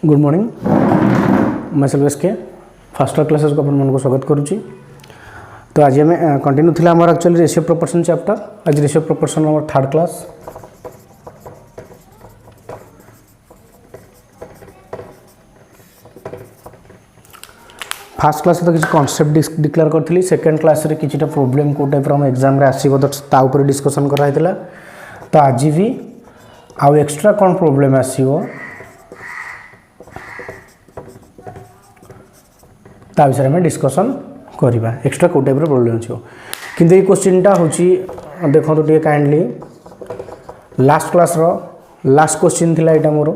Good morning मैं सिल्वेश के fast classes को अपन स्वागत करुच्ची। तो आज आम कंटिन्यू थी आम एक्चुअली रेशियो प्रोपोर्शन चैप्टर। आज रेशियो प्रोपोर्शन आम थर्ड क्लास। फास्ट क्लास तो किसी कॉन्सेप्ट डिक्लेयर करी। सेकेंड क्लास रे किसी प्रोब्लेम को टाइप हम एग्जाम रे आसो तो डिस्कसन कराइला। तो आज भी आउ एक्स्ट्रा कौन प्रोब्लेम आसो ता विषय में डिस्कसन करवा। एक्स्ट्रा को टाइप प्रोब्लेम अच्छे किंतु ये क्वेश्चन टा हूँ देखो तो काइंडली लास्ट क्लास रो लास्ट क्वेश्चन थिला एटा मोर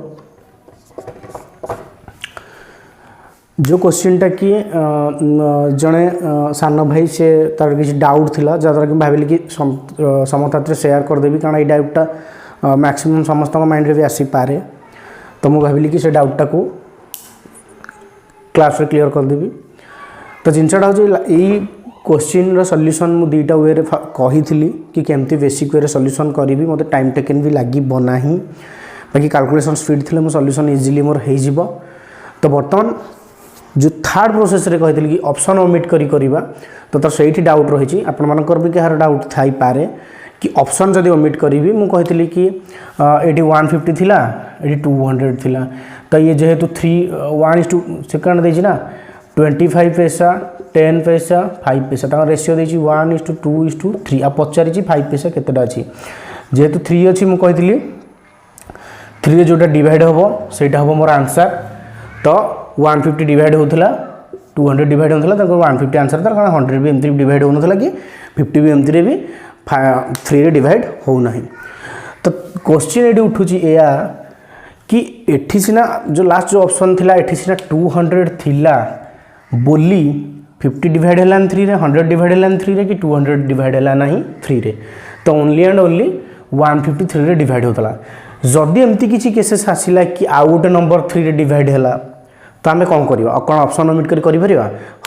जो क्वेश्चन टा कि जड़े सान भाई से तार किसी डाउट थिला जद्वारा कि भाविली कि समता शेयर करदेवी कारण ये डाउटा मैक्सिमम समस्त माइंड रे भी आसी पारे। तो मुझे भाविली कि से डाउटा को क्लास रे क्लियर करदेवी। तो जिनसा हूँ यही क्वेश्चन सॉल्यूशन मु दुईटा वे कही कि केमती बेसिक वे सॉल्यूशन करी मत टाइम टेकन भी लगे ना बाकी कैलकुलेशन स्पीड थी मो सॉल्यूशन इजीली मोर हो। तो बर्तमान जो थर्ड प्रोसेस रे कही कि ऑप्शन ओमिट करवा तो से डाउट रही आपर भी कह डाउट थाई पारे कि ऑप्शन जदि ओमिट करी मुझे कि ये 150 थिला ये 200 थिला। तो ये जेहेतु 1:2 देना 25 पैसा 10 पैसा 5 पैसा तक रेशियो देती 1:2:3 आ पचारि 5 पैसा केतेटा अच्छी जेहेतु 3 अच्छी मुझे कही 3 जोटा डिवाइड हम सेटा हम मोर आंसर। तो 150 डिवाइड होता 200 डिवाइड होता 150 आंसर था कारण 100 भी एमती डिवाइड होना कि 50 भी एमती भी 3 रे डिवाइड होना। तो क्वेश्चन ये उठूँ या कि एठी सिना जो लास्ट जो ऑप्शन थिला एठी सिना 200 थिला बोली 50 डिवाइड है 3 रे 100 डिवाइड है 3 रे कि 200 डिवाइड है ना 3 रे। तो ओनली एंड ओनली 153 रे डिवाइड होता। जदि एमती किसी केसेस आसिला कि आउ गोटे नंबर 3 रे डिवाइड है तो आम कौन करवा कौन ऑप्शन ओमिट कर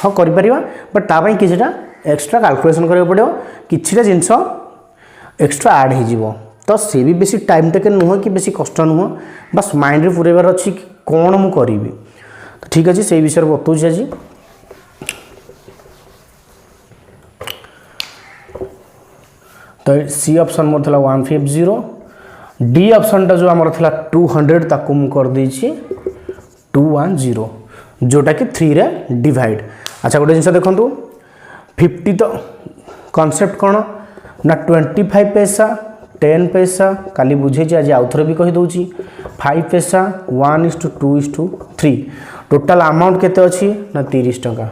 हाँ कर बट तापाई किसीटा एक्स्ट्रा कैलकुलेशन करा पड़ो किछिटा जिनस एक्स्ट्रा ऐड हो। तो से भी बेसी टाइम टेकन नुह कि बेसी कष्ट नुह बस माइंड रे पुरेबार अच्छी कौन मु करी। तो ठीक अच्छे से विषय बताऊँ आज। तो सी ऑप्शन मोर था 150 डी ऑप्शन टा जो आमर था 200 ताकू मु कर देछि 210 जोटा कि 3 रे डिवाइड। अच्छा गोटे जिन देखो 50 तो कॉन्सेप्ट कौन ना 25 पैसा 10 पैसा काली बुझे आज आउ थे भी कहीदे 5 पैसा 1:2:3 टोटाल अमाउंट केते अच्छी ना 30 टंका।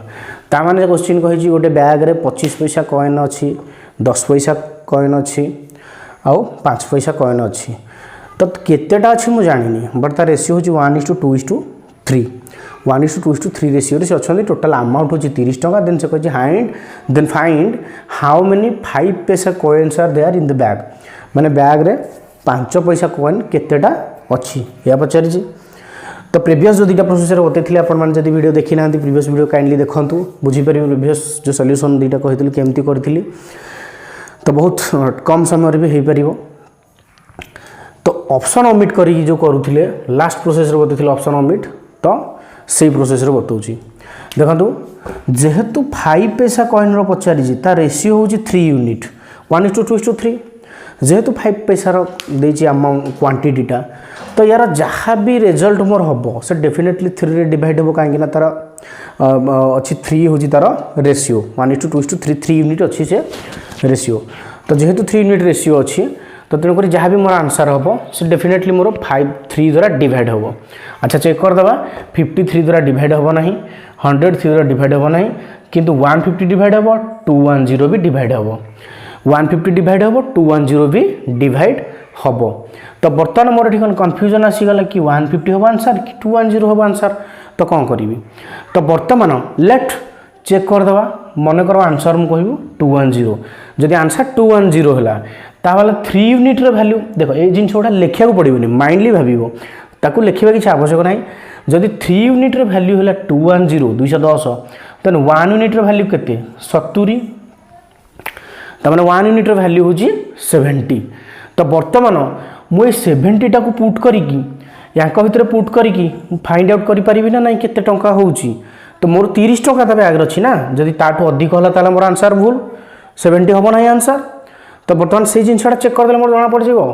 तामाने क्वेश्चन कही गोटे बैग रे 25 पैसा कॉइन अच्छी 10 पैसा कॉइन अच्छी आउ 5 पैसा कॉइन अच्छी। तो केतेटा अच्छी मुझे जानी बट तार रेशियो हूँ 1:2:3 1:2:3 रेशियो से अच्छा टोटाल अमाउंट हूँ 30 टंका। देन से कही find how many 5 paisa coins are there in the bag माने बैग रे 5 पैसा कॉइन केतेटा अच्छी या पचारि। तो प्रीवियस जो दुटा प्रोसेस बताई आपड़ी वीडियो देखी ना प्रीवियस वीडियो काइंडली देखूँ बुझीपर प्रीवियस जो सॉल्यूशन दुटा कही केमती करी। तो बहुत कम समय भी हो पार। तो ऑप्शन ओमिट करी जो करुले लास्ट प्रोसेस बताई ऑप्शन ओमिट तो से प्रोसेस बताऊँ देखो जेहेतु 5 पैसा कॉइन रो पचारि ता रेशियो हूँ 3 यूनिट 1:2:3 जेहेतु 5 पैसा देती अमाउंट क्वांटिटीटा। तो यार जहाँ भी रिजल्ट मोर हम से डेफिनेटली 3 रे डिवाइड हो कहीं तार अच्छी 3 हूँ तार रेशियो 1:2:3 3 यूनिट अच्छी से रेशियो। तो जेहेतु 3 यूनिट रेशियो अच्छी तो तेणुक जहाँ भी मोर आंसर हम से डेफिनेटली मोर 3 द्वारा डिवाइड हम। अच्छा चेक करदे 53 द्वारा डिवाइड हम ना 100 द्वारा डिवाइड हम ना किंतु 150 डिवाइड हम 210 भी डिवाइड हम 150 डिवाइड हम 210 भी डिवाइड हम। तो बर्तमान मोर ये कन्फ्यूजन आसीगला कि 150 हम आंसर कि 210 हम आंसर। तो कौन करी तो बर्तमान लेट चेक करदे मन कर आंसर मुझे कहूँ 210 जदि आंसर 210 है ताहले 3 यूनिट वैल्यू देखो ये जिन गुड़ा लिखा पड़ोनी माइंडली भाव ताकू लिखा किसी आवश्यक ना। जदि 3 यूनिट वैल्यू है 210 210 देन 1 यूनिट वैल्यू के 70 तमें 1 यूनिट वैल्यू हूँ 70। तो बर्तमान मुझे 70 टाक पुट करी यांक भितर पुट करिकी फाइंड आउट करि परिबि ना नहीं केते टंका होउची तो मोर 30 टंका ता बैग अछि ना जदि ताठू अधिक होला ताला मोर आंसर भूल 70 हबो ना आंसर तो बर्तमान से जिनसटा चेक कर देले मोर जाना पड़ जिवो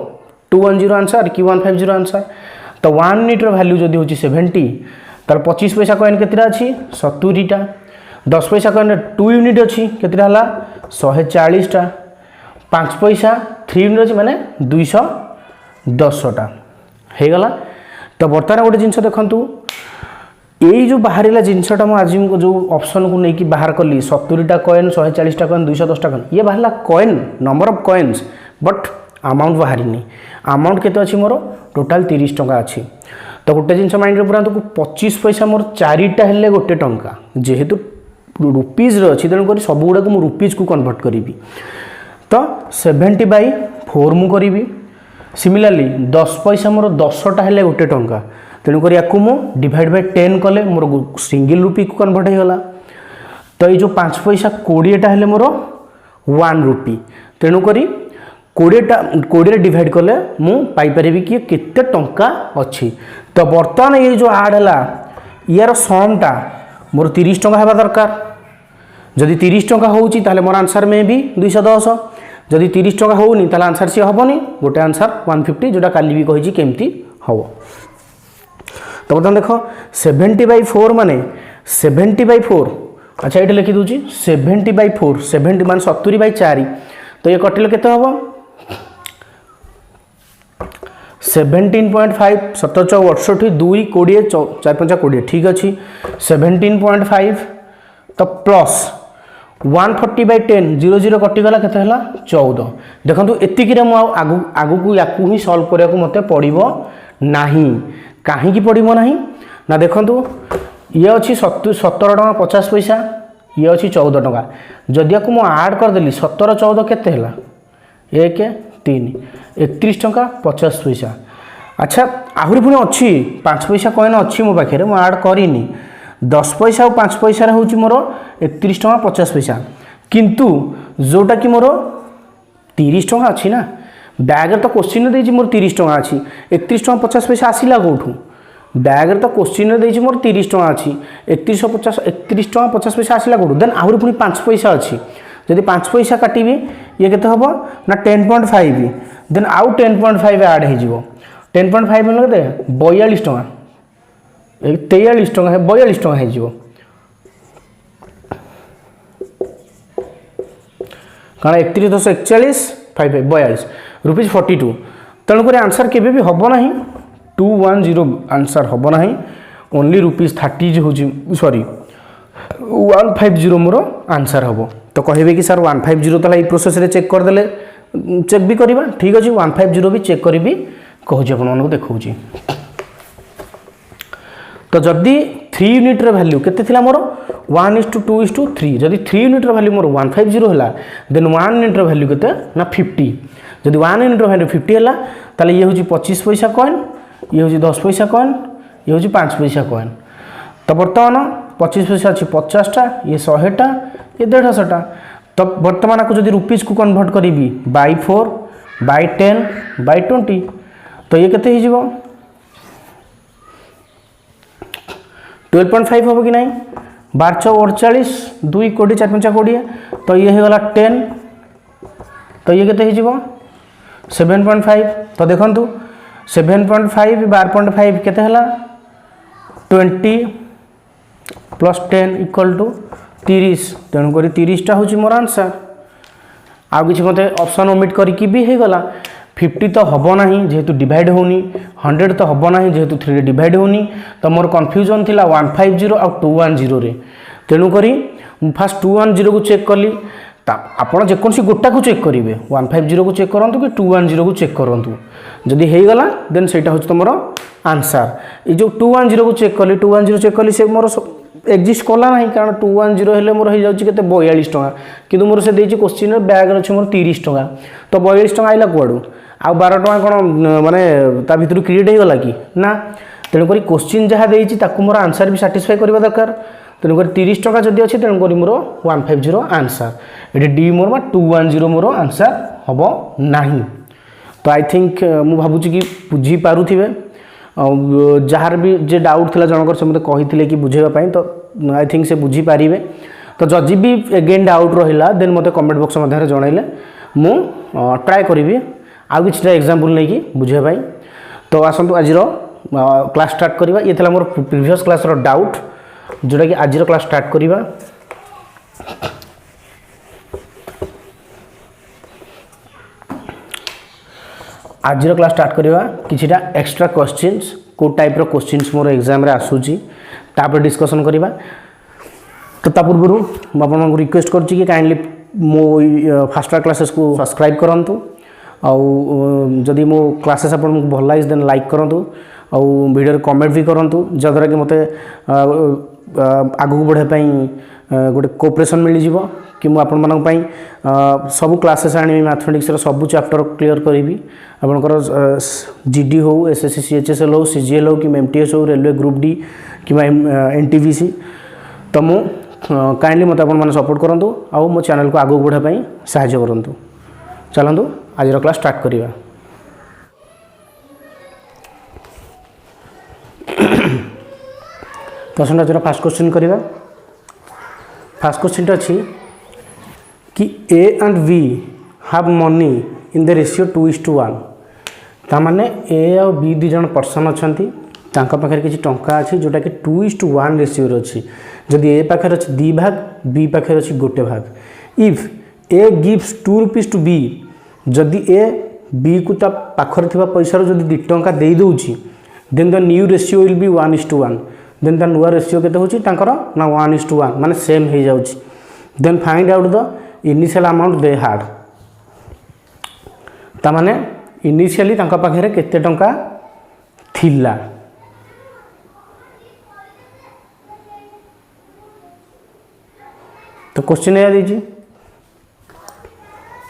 210 आंसर कि 150 आंसर तो 1 यूनिट रो वैल्यू जदि होची 70 तार 25 पैसा कॉइन केतिरा अछि 70 टा 10 पैसा कॉइन 2 यूनिट अछि केतिरा हला 140 टा 5 पैसा 3 यूनिट अछि माने 210 टा हे गला तो बर्तमान गोटे जिनस देखंतु यही जो बाहर जिनसटा आज जो ऑप्शन को लेकिन बाहर कली 70 टा कॉइन 140 टा कॉइन 210 टा कॉइन ये बाहर coin number of coins but amount बाहर नहीं अमाउंट केते अछि मोर टोटल 30 टंका अछि तो गोटे जिनस माइंड रे पुरांतु 25 पैसा मोर 4टा हेले गोटे टंका जेहेतु रुपीज रे अछि तेणु करी सब गुडा को मु रुपीज को कन्वर्ट करिवि तो 70/4 मु करिवि सिमिलरली 10 पैसा मोर 10टा हेले गोटे टंका तेणुक या मु डिवाइड बाय 10 कले मोर सिंगल रुपी को कन्वर्ट हो गला तो ये जो 5 पैसा 20टा हेले मोर 1 रुपी तेणुक 20 डिवाइड कले मु पाई परिबि कि केते टंका अछि तो बर्तमान ये जो ऐड हला यार समटा मोर 30 टंका हेबा दरकार जदि 30 टंका होउची ताले मोर आंसर में भी 210 जदि 30 टंका होउनी ताले आंसर से हबनी गोटे आंसर 150 जोटा काली भी कहिची केमती हबो तो बर्तमान देख 70/4 माने 70/4 अच्छा ये लिखि दूची 70/4 70 मान 70/4 तो ये कटिले केते हबो 17.5 17 68 2 20 4 5 20 ठीक अच्छी 17.5 तो प्लस 140/10 0 0 कटिगला केते हला 14 देखंतु एतिकी रे मु आगु को याकू ही सॉल्व करिया को मते पड़िबो नाही काहे की पड़िबो नाही ना देखंतु ये अछि 17 टका 50 पैसा ये अछि 14 टका जदि याकू मु ऐड कर देली 17 14 केते हला 1 3 31 टका 50 पैसा अच्छा आहुरी पुणी अच्छी 5 पैसा कॉइन अच्छी मो पाखे मु ऐड करिनी 10 पैसा और 5 पैसा हूँ मोर 31 टका 50 पैसा किंतु जोटा कि मोर 30 टका अच्छी ना बैग तो क्वेश्चन देछि मोर 30 टका अच्छी 31 टका 50 पैसा आसिला कोठू बैग तो क्वेश्चन देछि मोर 30 टका अच्छी 31 टका 50 पैसा आसिला कोठू देन आहुरी पुणी 5 पैसा अच्छी जदि 5 पैसा काटिबी ये केते हबो ना 10.5 देन आउ 10.5 ऐड हे जिवो 10.5 में केते 42 टका 43 टका है 42 टका है जिवो कारण 31 10 41 5 42 रुपीज 42 तेणुक आंसर केबे भी हबो नाही 210 आंसर हबो नाही ओनली रुपीज 30 हो सॉरी 150 मोर आंसर हबो तो कहबे कि सर 150 तला ई प्रोसेस रे चेक कर देले चेक भी करबा ठीक अछि 150 भी चेक करबी कहूँ अपन मानक देखा तो जदि 3 यूनिट वैल्यू केते मोर 1:2:3 जदि 3 यूनिट वैल्यू मोर 150 है देन 1 यूनिट वैल्यू केते ना 50 जदि 1 यूनिट वैल्यू 50 है ताले ये हूँ 25 पैसा कॉइन ये हूँ 10 पैसा कॉइन ये हूँ 5 पैसा कॉइन तो बर्तमान 25 पैसा अच्छी 50टा ये 100टा ये 150टा तो बर्तमान आपको जदि रुपीज को कन्वर्ट करी बाय 4 बाय 10 बाय 20 तो ये केते हिजिबो 12.5 होबो कि नहीं 1248 2 कोटी 4 5 कोटी तो ये होगला 10 तो ये केते हिजिबो 7.5 तो देखंतु 7.5 12.5 केते हला 20 प्लस 10 इक्वल टू 30 तेणु करी 30 टा होची मोर आंसर आउ किछि मते ऑप्शन ओमिट करिकि भी हे गला 50 तो हबो नाही जेहेतु डिवाइड होनी 100 तो हबो नाही जेहेतु 3 डिवाइड होनी तो मोर कंफ्यूजन थिला 150 और 210 रे तेणु करी फास्ट 210 को चेक कली आपण जे कोनसी गोटा को चेक करिवे 150 को चेक करंतु कि 210 को चेक करंतु जदी हे गला देन सेटा होच तमरो आंसर ए जो 210 को चेक कली 210 चेक कली से मोर एक्जिस्ट कला नहीं कारण 210 हेले मोर हो जाउची केते 42 टका किंतु मोर से देछि क्वेश्चन रे बैग रे मोर 30 टका तो 42 टका आइला कोडू आ 12 टका कोन माने ता भितरु क्रिएट हे गला कि ना तेणु करी क्वेश्चन जहा देछि ताकू मोर आंसर भी सैटिस्फाई करबा दरकार तेणु करी 30 टका जदी अछि तेणु करी मोर 150 आंसर एडी डी मोर 210 मोर आंसर हबो नाही तो आई थिंक मु भाबुची कि बुझी पारुथिबे जार भी जे डाउट थिला जनकर से मते कहिथिले कि बुझेबा पई तो आई थिंक से बुझी पारिबे। तो जदि भी अगेन डाउट रहिला देन मते कमेंट बॉक्स मध्य जणाइले मु ट्राई करिवि आ किछटा एग्जांपल नै कि बुझे भाई। तो आसंतु आज क्लास स्टार्ट करवा। ये थिला मोर प्रीवियस क्लास रो डाउट जोटा कि आज क्लास स्टार्ट करवा। आज क्लास स्टार्ट करवा किछटा एक्स्ट्रा क्वेश्चंस को टाइप रो क्वेश्चंस मोर एग्जाम रे आसुची तापर डिस्कशन करवा। तो ता पूर्व मु आपन रिक्वेस्ट करची कि काइंडली मो फास्ट क्लासेस को सब्सक्राइब करंतु आउ जदि मो क्लासेस आपन भल लाइज देन लाइक करंतु आउ वीडियो कमेंट भी करंतु जदरा कि मते आगु बढ़े पई गोटे कोऑपरेशन मिल जिवो कि मु आपन मानक पई सब क्लासेस आनी मैथमेटिक्स रो सब चैप्टर क्लियर करिवि। आपनकर जीडी हो एसएससी सीएचएसएल हो सीजीएल हो कि एमटीएस हो रेलवे ग्रुप डी कि एनटीवीसी। तो मु काइंडली मत आपन माने सपोर्ट करंतु आउ मो चैनल को आगु बढ़े पई सहायता करंतु। चलंतु आज क्लास स्टार्ट करिवा। तो आज फर्स्ट क्वेश्चन करिवा। फर्स्ट क्वेश्चन अच्छी कि A and B have money in the ratio 2:1। तामाने ए और बी दी जन पर्सन अछंती तांका पाखरे किछि टंका अछि जोटा कि 2:1 रेशियो रो अछि। जदि ए पाखरे अछि 2 भाग बी पाखरे अछि 1 भाग। If A gives 2 rupees to B जदि ए बी को ता पाखरे थिबा पैसा रो जदि 2 टंका देई दोउची then the new ratio will be 1:1। Then the नुआ रेशियो केते होची तांकर ना 1:1 माने सेम हे जाउची। Then find out the initial amount they had. ता माने इनिशियली तांका पाखरे केते टंका थिला। तो क्वेश्चन या दीजिए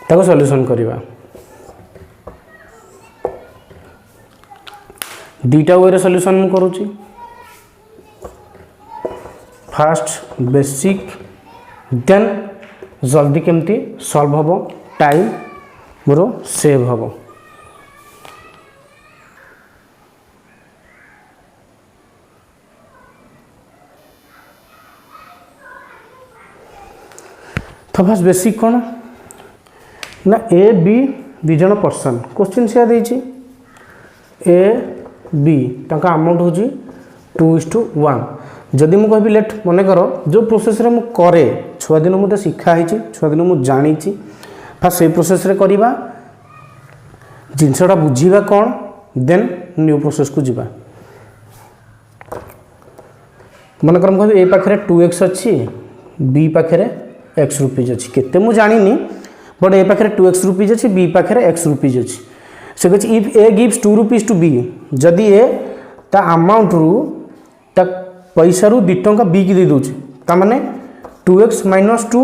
ताको सॉल्यूशन करिवा। दुईटा वे सॉल्यूशन मु करूची। फास्ट बेसिक देन जल्दी केमती सॉल्व हबो टाइम मोर सेव हबो। तो फास्ट बेसिक कौन ना ए बी दी जन पर्सन क्वेश्चन से देछि ए बी तांका अमाउंट होची 2:1। जदि मु कहबी लेट मने करो जो प्रोसेस रे मु करे छुआ दिन मु शिखा है छुआ दिन मु जानी फास्ट से प्रोसेस रे करिबा जिनसटा बुझीबा कौन देन न्यू प्रोसेस को जीवा। मन कर कहबी ए पाखरे 2x अच्छी बी पाखरे x रुपीज अच्छी केते मु जानिनी बट ए पाखरे 2x रुपीज अच्छी बी पाखरे x रुपीज अच्छी। से कहछि if A gives 2 rupees to B जदि ए ता अमाउंट रु ता पैसा रु 2 टंका बी की दे दोछि ता माने 2x - 2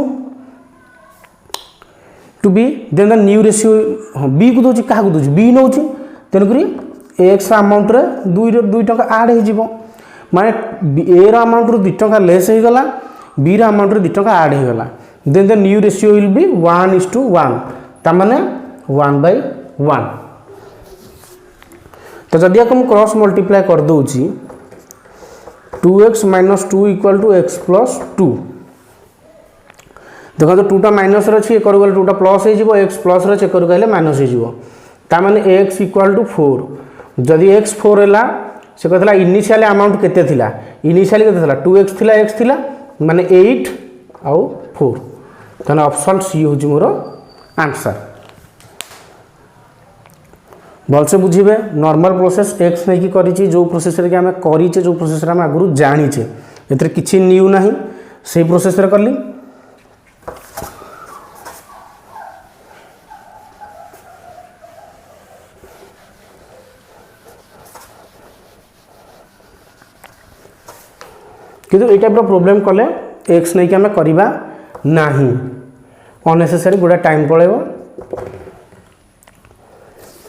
to B then the new ratio B को दोछि काहा को दोछि बी नोछि तेन करी x अमाउंट रे 2 टंका ऐड हे जिवो माने ए रा अमाउंट रु 2 टंका लेस हे गला बी रा अमाउंट रे 2 टंका ऐड हे गला then the new ratio will be 1:1 ता माने 1/1। तो जदि हम क्रॉस मल्टीप्लाई कर दोछि 2x - 2 = x + 2 देखो तो 2टा माइनस रे अछि एकर गले 2टा प्लस हे जिवो x प्लस रे एकर गले माइनस हे जिवो ता माने x = 4। जदि x 4 हैला से कहतला इनिशियल अमाउंट केते थिला इनिशियल केते थिला 2x थिला x थिला माने 8 आउ 4 तने ऑप्शन सी हो मोर आंसर। भल से बुझीबे नॉर्मल प्रोसेस x नहीं की करिछि जो प्रोसेस रे हम करिचे जो प्रोसेस रे हम आगु जानिचे एतरे किछि न्यू नाही से प्रोसेस रे करली। किंतु ए टाइप रो प्रॉब्लम कले x नहीं कि हम करिबा नाही अननेसेसरी गुडा टाइम पळेबो।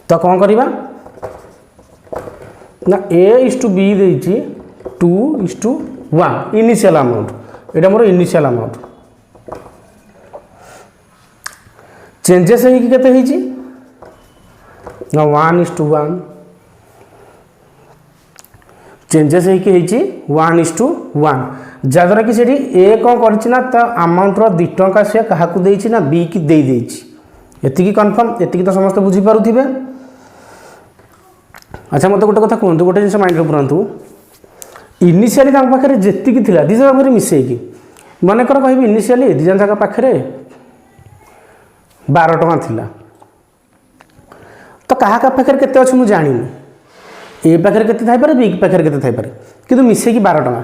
तो कौन करिबा ना a/b देछि 2:1 इनिशियल अमाउंट एटा मोर इनिशियल अमाउंट चेंजेस है कि केते हिची ना 1:1 चेंजेस होइके 1:1 जहाँद्वारा कि सेठी ए कौन करना अमाउंटर 2 टंका से क्या ना बी की दे एतिकी कन्फर्म एतिकी तो समस्त बुझीपारे। अच्छा मत गोटे कथा कहतु गोटे जिन माइंड पुरातु इनिशियली पाखे जी थी दिज पाखे मिसेकी मनकर कह इनिशियली दिजन जाक पाखे 12 टंका थिला तो क्या पाखे केते अच्छे मुझे जानी ए पाखे केते थाइपारे बी पाखे केते थाइपारे किंतु मिसेकी 12 टंका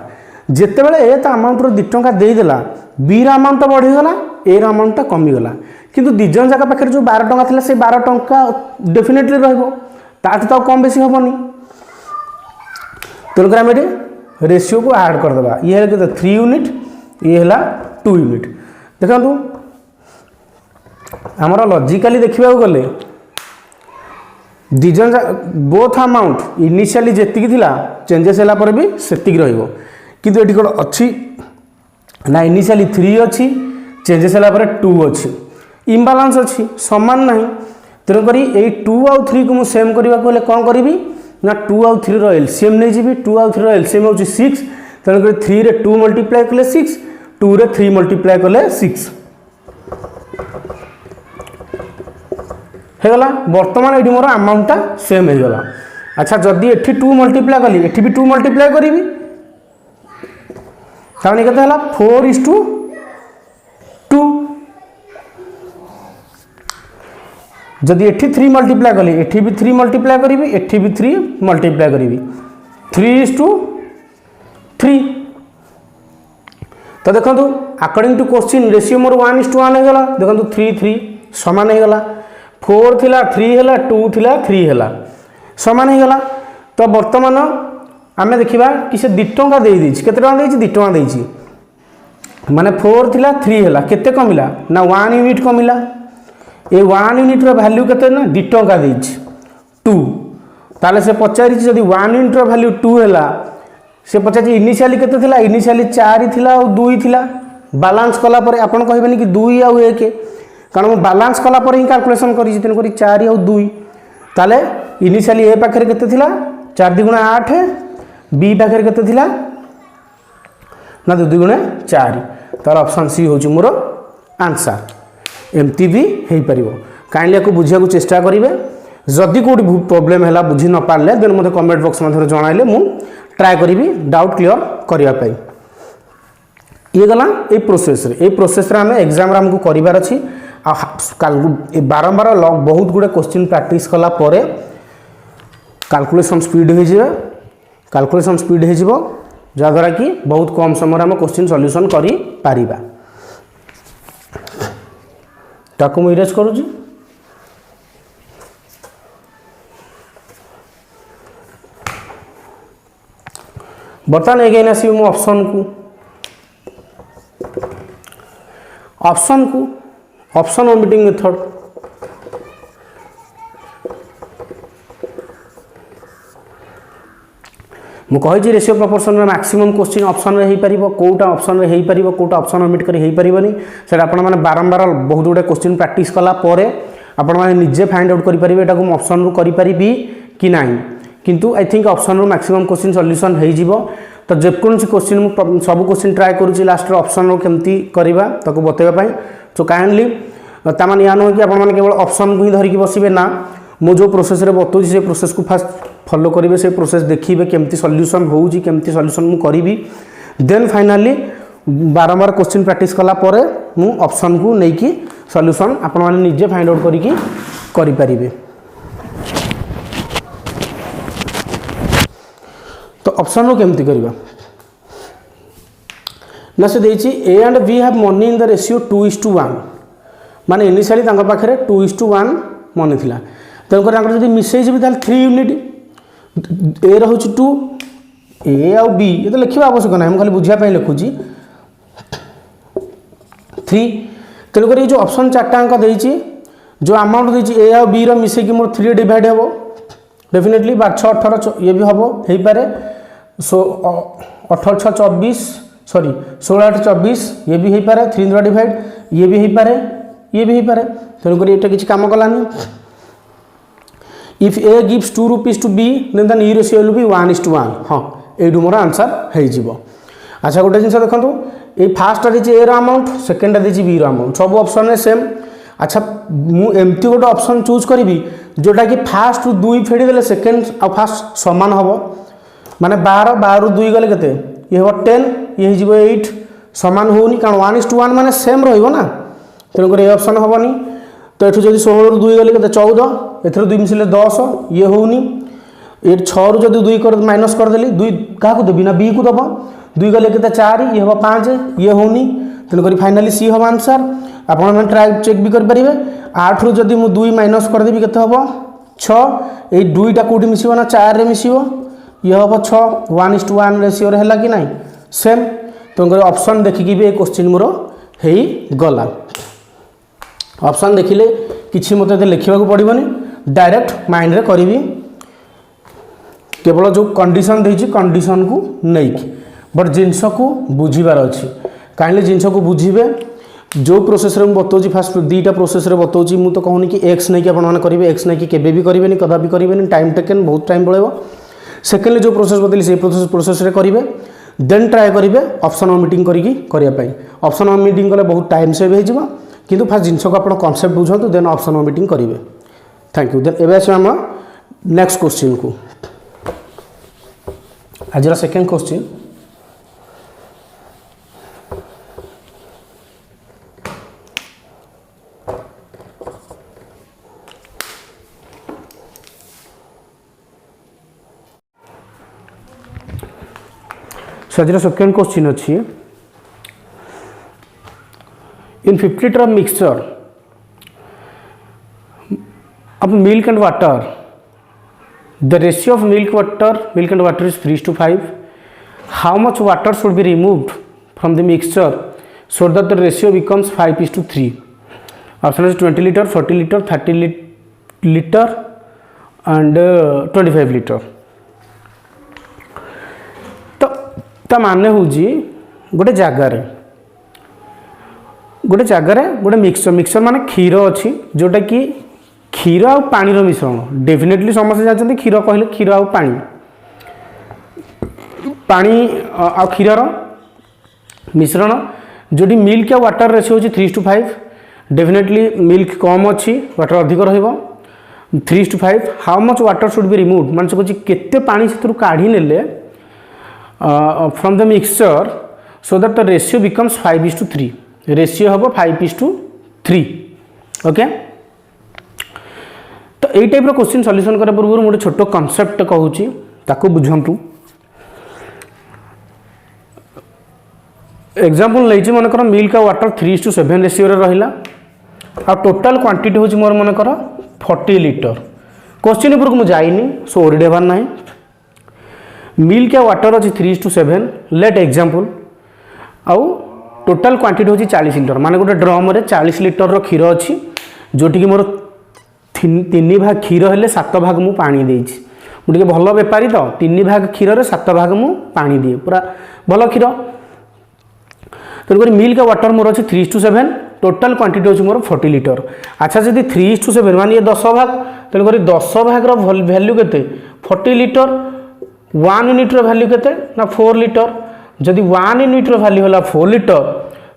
जितेबाला ए तो अमाउंट 2 टंका देदेला बी अमाउंट बढ़ीगला ए अमाउंट कमीगला किंतु दिजन जाक पाखे जो 12 टंका थिला से 12 टंका डेफिनेटली रहिबो ताठ तो कम बेसी हेनी तेणुक आम ये रेशियो को ऐड करदे ये है 3 यूनिट ये है 2 यूनिट देखो आमर लॉजिकली देखा गले दिजन बोथ अमाउंट इनिशियली जेतिकी थिला चेंजेस होला पर भी सेतिकी रहिबो किंतु एठी कोन अछि ना इनिशियली 3 अछि चेंजेस होला पर 2 अछि इम्बालांस अछि समान नाही तेणुक यही 2 आउ 3 को मुझे सेम करने को कौन करी ना 2 आउ 3 रो एलसीएम नहीं जी 2 आउ 3 रो एलसीएम हो 6 तेणुक 3 रे 2 मल्टीप्लाई कले 6 2 रे 3 मल्टीप्लाई कले 6 होगला बर्तमान ये मोर अमाउंटा सेम होगला। अच्छा जदि एठी 2 मल्टीप्लाई कली एठी भी 2 मल्टीप्लाई करी ताने केते हला 4:2 जदि एठी 3 मल्टीप्लाई कली एठी भी 3 मल्टीप्लाई करी एठी भी 3 मल्टीप्लाई करी 3:3 तो देखो अकॉर्डिंग टू क्वेश्चन रेशियो मोर 1:1 होगला देखो 3:3 समान होगला 4 थिला 3 हैला 2 थिला 3 हैला समान होगला। तो वर्तमान आम देखा कि से 2 टंका दे केते टंका देछि 2 टंका देछि माने 4 थिला 3 हैला केते कमिला ना 1 यूनिट कमिला ये 1 यूनिट वैल्यू केते ना 2 टंका देछि 2 ताले से पचारि जदि 1 यूनिट वैल्यू 2 हैला से पचारि इनिशियली केते थिला इनिशियली 4 थिला और 2 थिला बैलेंस कला पर आपण कहबेनी कि 2 आ 1 कारण मैं बैलेंस कला पर ही कैलकुलेशन करी तेन करी 4 और 2 ताले इनिशियली ए पाखे केते थिला 4 × 8 बी पाखे केते थिला ना 2 × 4 तार ऑप्शन सी होची मोर आंसर एमती भी हो पार काइंडली को बुझा चेष्टा करेंगे जदि कौट प्रोब्लेम है बुझी न पारे देन मत कमेंट बॉक्स में जन मु ट्राए करी डाउट क्लियर करने ये गला ये प्रोसेस आम एग्जाम आमको करार अच्छी बारंबार बहुत गुड़े क्वेश्चन प्रैक्टिस कला कैलकुलेशन स्पीड हो जहाँद्वारा कि बहुत कम समय आम क्वेश्चन सॉल्यूशन करि पारिबा ताकू मुझे इरेज करुँच बर्तमान एगेन आसो ऑप्शन ओमिटिंग मेथड मु कही रेशियो प्रोपोर्शन में मैक्सिमम क्वेश्चन ऑप्शन रे हो पार कौटा ऑप्शन रे हो पार कौटा ऑप्शन ओमिट कर पारनी से बारंबार बहुत गुड़े क्वेश्चन प्रैक्टिस कला आपण मैंने निजे फाइंड आउट करेंगे एटा ऑप्शन रू करी कि ना किंतु आई थिंक ऑप्शन रू मैक्सिमम क्वेश्चन सॉल्यूशन हो तो जेकोसी क्वेश्चन सब क्वेश्चन ट्राए करुँच लास्ट ऑप्शन रू केमती करवा ताको बतेबाई तो काइंडली तामान या नुह कि आप केवल ऑप्शन को ही धरिकी बसबे ना मु जो प्रोसेस रे बतौची से प्रोसेस को फास्ट फॉलो करेंगे से प्रोसेस देखिए केमती सॉल्यूशन होउची केमती सॉल्यूशन मु करी देन फाइनाली बारंबार क्वेश्चन प्रैक्टिस कला परे मु ऑप्शन को लेकिन सॉल्यूशन आपण माने निजे फाइंड आउट करी पारिबे। तो ऑप्शन रो केमती करबा ना से देछि A and B have money in the ratio 2:1 माने इनिशियली तांको पाखरे 2:1 मनी थिला तेणुकर जब मिसई जी 3 यूनिट ए रोचे 2 ए आउ बी ये तो लिखा आवश्यक ना मुझे खाली बुझापी लिखुची 3 तेणुकर जो ऑप्शन 4टा अंक देती जो अमाउंट देती ए आउ बी मिसेक मोर 3 डिवाइड हे डेफिनेटली 6 18 ये भी हम हो पारे 18 6 24 सॉरी 16 8 24 ये भी हो पारे 3 द्वारा डिवाइड ये भी हो पारे तेणुकर ये किसी काम कलानी if A gives 2 rupees to B then the ratio will be 1:1 हाँ এইটু मोर आंसर हो। अच्छा गोटे जिन देखो ये फास्ट दी ए अमाउंट सेकेंड दी बी अमाउंट सब ऑप्शन में सेम। अच्छा मुझे गोटे ऑप्शन चूज करी जोटा कि फास्ट रु 2 फेड़देले सेकेंड आ फास्ट सामान हम माने 12 रु 2 गले के ये हम 10 ये हो 8 सामान होनी कारण 1:1 माने सेम रहा तेणुक ये ऑप्शन हेनी। तो ये जो 16 रु 2 गले के 14 एथर 2 मिसले 10 ये होनी ये 6 रु जब 2 कर माइनस करदेली 2 क्या देवी ना बी को दब 2 गले के 4 ये हम 5 ये होनी तेणुक फाइनाली सी हम आंसर। आपने ट्राए चेक भी करेंगे 8 रु जब मुझे 2 माइनस करदेवी के हम 6 ये 2टा कौटी मिस ना 4 मिसो ये हम 6 1:1 रेसीो है कि नहीं सेम। तेणुक ऑप्शन देखिकी भी क्वेश्चन मोर हो गला। ऑप्शन देखिले किसी मत लिखा पड़ोनी डायरेक्ट माइंड रे करी केवल जो कंडीशन देती कंडीशन को नहीं बट जिनस को बुझीबार अच्छी कहीं जिनस को बुझे जो प्रोसेस में बताऊँ फास्ट 2टा प्रोसेस बताऊँ मुझे तो कहूनी कि एक्स नहीं कि करेंगे एक्स नहीं कि केवे भी करेंगे कदा भी करेंगे टाइम टेकन बहुत टाइम पड़ेगा। सेकेंडली जो प्रोसेस बताइए से प्रोसेस करेंगे देन ट्राए करेंगे ऑप्शन ओमिटिंग करने ऑप्शन ओमिटिंग कले बहुत टाइम सेव हो किंतु फास्ट जिनस को आप कॉन्सेप्ट बुझातु देन ऑप्शन ओमिटिंग करेंगे। Thank you. देन एवं आम नेक्स्ट क्वेश्चन को आज सेकेंड क्वेश्चन आज सेकेंड क्वेश्चन अच्छी इन 50 litre of mixture of milk and water the ratio of milk and water is 3:5 how much water should be removed from the mixture so that the ratio becomes 5:3 option is 20 liter 40 liter 30 liter and 25 liter। तो माने हूँ गोटे जगार गोटे mixture माने क्षीर अच्छी जोटा कि क्षीर आ पानी मिश्रण डेफिनेटली समस्त जानते क्षीर कहले क्षीर आ पानी आ क्षीर मिश्रण जोटी मिल्क आ वाटर रेशियो होची 3:5 डेफिनेटली मिल्क कम अच्छी वाटर अधिक रहिबो 3:5 how much water should be remove मान से केते पानी से काढ़ी नेले from the mixture so that the ratio becomes 5:3 ratio हम 5:3 ओके। तो यही टाइप क्वेश्चन सॉल्यूशन करने पूर्व गोटे छोट कॉन्सेप्ट कहूँ ताको बुझंतु एग्जांपल लेछि मनकर मिल्क आ वाटर 3:7 रेशियो रे रहिला आ टोटल क्वांटिटी होछि मोर मनकर 40 लीटर क्वेश्चन ऊपर को मु जाइनी सो ओरिड हेबार नाही मिल्क या वाटर अच्छी 3:7 लेट एग्जांपल आउ टोटल क्वांटिटी होची 40 लीटर माने गोटे ड्रम रे 40 लीटर रो क्षीर अच्छी जोटी कि मोर 3 भाग क्षीर हेले 7 भाग मु पानी देइछि मुझे भल बेपारी तो 3 भाग क्षीर रे 7 भाग मु पानी दिए पूरा भल क्षीर। तेणुक मिल्क वाटर मोर अच्छी 3:7 टोटल क्वांटिटी होची मोर 40 लीटर। अच्छा जदि 3:7 माने ये 10 भाग तेणुक 10 भाग रो वैल्यू केते 40 लीटर 1 यूनिट रो वैल्यू केते ना 4 लीटर जदि 1 यूनिट रो वैल्यू होला 4 लीटर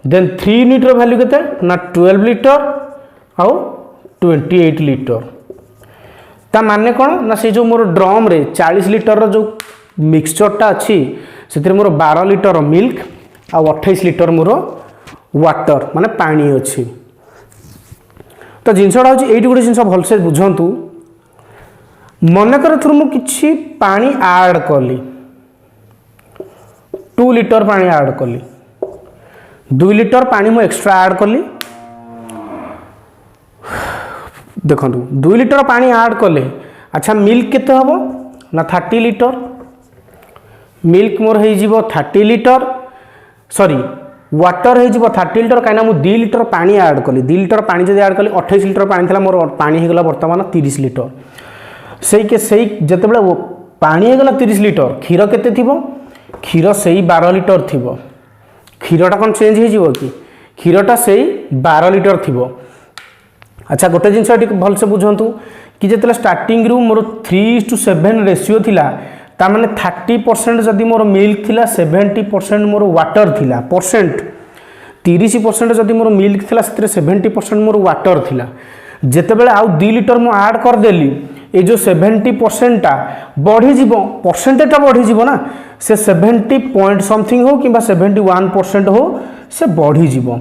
देन 3 यूनिट रो वैल्यू केते ना 12 लीटर आउ 28 लीटर। ता माने कौन ना से जो मोर ड्रम रे 40 लीटर रो जो मिक्सचरटा अच्छी से मोर 12 लीटर मिल्क आ 28 लीटर मोर वाटर माने पानी अच्छी। तो जिनसटा हूँ ये गोटे जिन भलसे बुझंतु मनकर थ्रू मु किछि पानी ऐड कली 2 लीटर पानी ऐड कली 2 लीटर पानी मु एक्स्ट्रा ऐड कली देखो 2 लीटर पानी ऐड कले। अच्छा मिल्क केते हबो ना 30 लीटर मिल्क मोर हो जीवो 30 लीटर सॉरी वाटर हो जीवो 30 लीटर कहीं मु 2 लीटर पानी ऐड कली 2 लीटर पानी जब ऐड कली 28 लीटर पानी थला मोर पानी हो गला वर्तमान 30 लीटर सही जितेबाला पानी होगला 30 लीटर क्षीर केते थिबो क्षीर से 12 लीटर थिबो क्षीरटा कौन चेंज हो कि क्षीरटा से 12 लीटर थिबो। अच्छा गोटे जिनस भलसे बुझंतु कि जिते स्टार्टिंग रु मोर 3:7 रेशियो थिला तामाने 30% जदि मोर मिल्क थिला 70% मोर वाटर थिला परसेंट 30% जदि मोर मिल्क थिला से 70% मोर वाटर थिला जेतेबेले आउ 2 लिटर मु ऐड कर देली ये जो 70% टा बढ़ी जीवो परसेंटेज बढ़ी जीवो ना से 70 पॉइंट समथिंग हो कि 71% हो से बढ़ी जीवो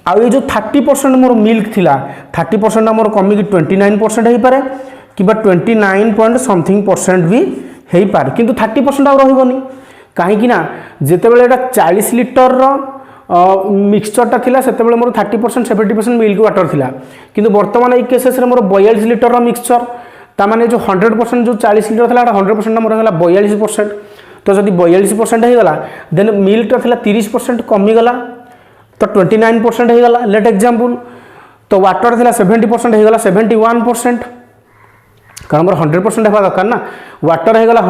आउ ये जो 30% मोर मिल्क थिला 30% मोर कमी 29% हो पारे कि 29 पॉइंट समथिंग परसेंट भी हो पारे किंतु 30% आउ रहिबोनी काहे ना जेतेबेले एटा 40 लिटर रो मिक्सचरटा थिला सेतेबेले मोर 30% 70% मिल्क वाटर थिला किंतु वर्तमान ए केसेस रे मोर 42 लिटर रो मिक्सचर तामाने जो 100% जो 40 लिटर थिला 100% मोर गला 42% तो जदि 42% हो गला देन मिल्क टा थिला 30% कमी गला तो 29% हो गला लेट एग्जांपल तो वाटर थिला 70% हो गला 71% कारण मोर 100% हेबा दरकार ना वाटर हो गला